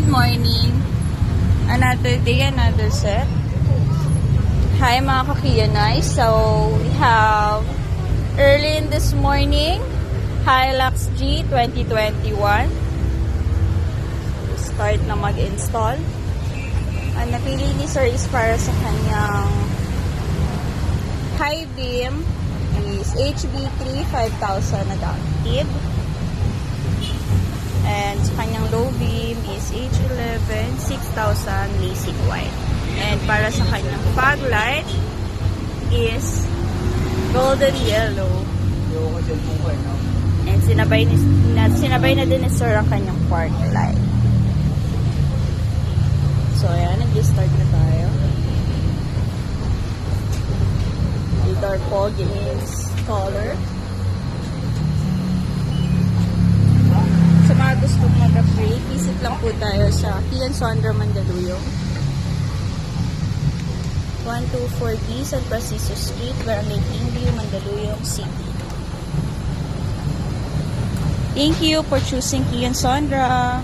Good morning. Another day, another set. Hi mga kakiyanay. So, we have early in this morning, Hilux G 2021. Start na mag-install. Ang napili ni Sir is para sa kanyang high beam is HB3 5000 adaptive. And sa kanyang low beam is H11 6000 basic white. And para sa kanyang fog light is golden yellow. And sinabay na din ni Sir ang kanyang park light. So ayan, nag-start na tayo. Dito our fog installer. Sa mga gustong mag-upgrade, visit lang po tayo sa Kian Sondra Mandaluyong, 124D San Francisco Street, Barangay Kingview, Mandaluyong City. Thank you for choosing Kian Sondra.